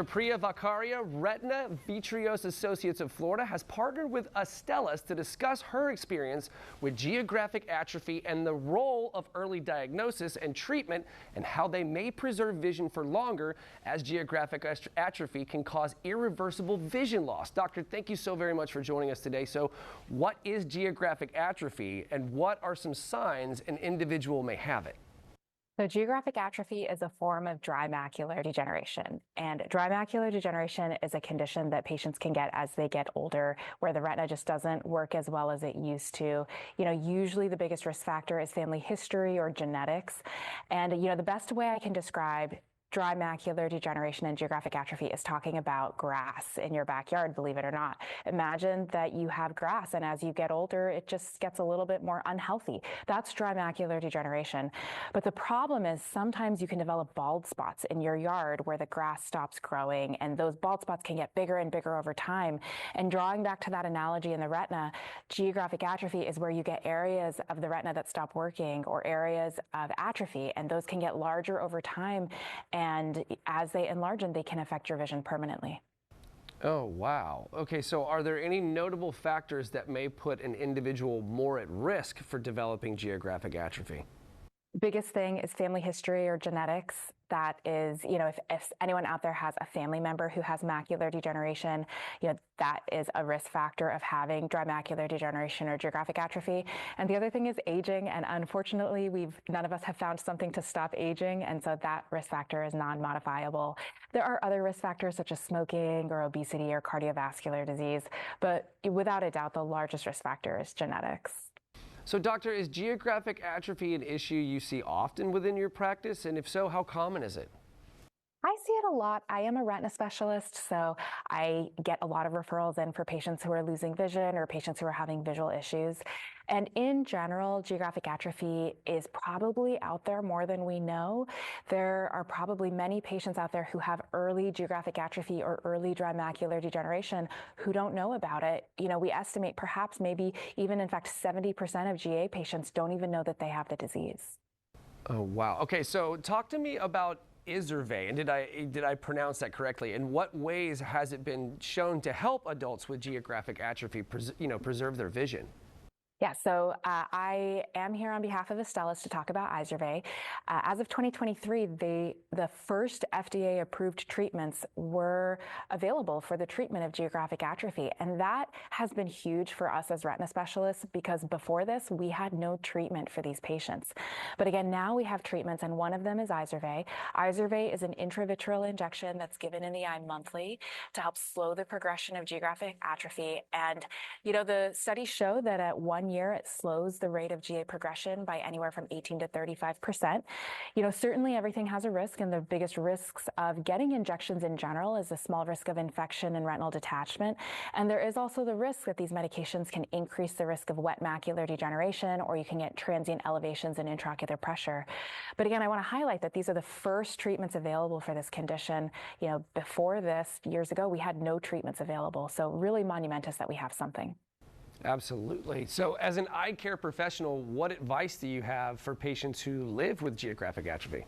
Priya Vakaria, Retina Vitreous Associates of Florida, has partnered with Astellas to discuss her experience with geographic atrophy and the role of early diagnosis and treatment and how they may preserve vision for longer, as geographic atrophy can cause irreversible vision loss. Doctor, thank you so very much for joining us today. So what is geographic atrophy and what are some signs an individual may have it? So geographic atrophy is a form of dry macular degeneration, and dry macular degeneration is a condition that patients can get as they get older, where the retina just doesn't work as well as it used to. Usually the biggest risk factor is family history or genetics, and the best way I can describe dry macular degeneration and geographic atrophy is talking about grass in your backyard, believe it or not. Imagine that you have grass, and as you get older, it just gets a little bit more unhealthy. That's dry macular degeneration. But the problem is sometimes you can develop bald spots in your yard where the grass stops growing, and those bald spots can get bigger and bigger over time. And drawing back to that analogy in the retina, geographic atrophy is where you get areas of the retina that stop working or areas of atrophy, and those can get larger over time. And as they enlarge, they can affect your vision permanently. Oh, wow. Okay, so are there any notable factors that may put an individual more at risk for developing geographic atrophy? Biggest thing is family history or genetics. That is, if anyone out there has a family member who has macular degeneration, that is a risk factor of having dry macular degeneration or geographic atrophy. And the other thing is aging. And unfortunately, none of us have found something to stop aging. And so that risk factor is non-modifiable. There are other risk factors such as smoking or obesity or cardiovascular disease. But without a doubt, the largest risk factor is genetics. So, doctor, is geographic atrophy an issue you see often within your practice? And if so, how common is it? I see it a lot. I am a retina specialist, so I get a lot of referrals in for patients who are losing vision or patients who are having visual issues. And in general, geographic atrophy is probably out there more than we know. There are probably many patients out there who have early geographic atrophy or early dry macular degeneration who don't know about it. We estimate perhaps maybe even in fact 70% of GA patients don't even know that they have the disease. Oh, wow. Okay, so talk to me about IZERVAY, and did I pronounce that correctly? In what ways has it been shown to help adults with geographic atrophy, preserve their vision? Yeah, so I am here on behalf of Astellas to talk about IZERVAY. As of 2023, the first FDA-approved treatments were available for the treatment of geographic atrophy, and that has been huge for us as retina specialists because before this, we had no treatment for these patients. But again, now we have treatments, and one of them is IZERVAY. IZERVAY is an intravitreal injection that's given in the eye monthly to help slow the progression of geographic atrophy. And, the studies show that at 1 year, it slows the rate of GA progression by anywhere from 18 to 35%. Certainly everything has a risk, and the biggest risks of getting injections in general is a small risk of infection and retinal detachment. And there is also the risk that these medications can increase the risk of wet macular degeneration, or you can get transient elevations in intraocular pressure. But again, I want to highlight that these are the first treatments available for this condition. Before this, years ago, we had no treatments available. So really monumentous that we have something. Absolutely. So as an eye care professional, what advice do you have for patients who live with geographic atrophy?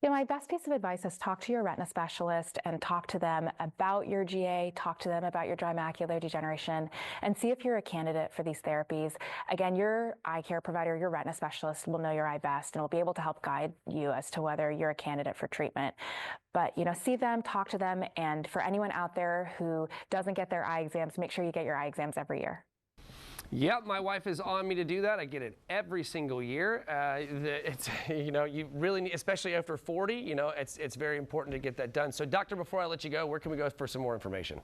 My best piece of advice is talk to your retina specialist and talk to them about your GA, talk to them about your dry macular degeneration, and see if you're a candidate for these therapies. Again, your eye care provider, your retina specialist will know your eye best and will be able to help guide you as to whether you're a candidate for treatment. But, see them, talk to them, and for anyone out there who doesn't get their eye exams, make sure you get your eye exams every year. Yep, my wife is on me to do that. I get it every single year. It's you really need, especially after 40. It's very important to get that done. So, doctor, before I let you go, where can we go for some more information?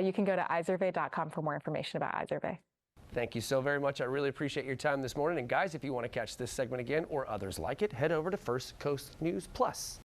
You can go to IZERVAY.com for more information about IZERVAY. Thank you so very much. I really appreciate your time this morning. And guys, if you want to catch this segment again or others like it, head over to First Coast News Plus.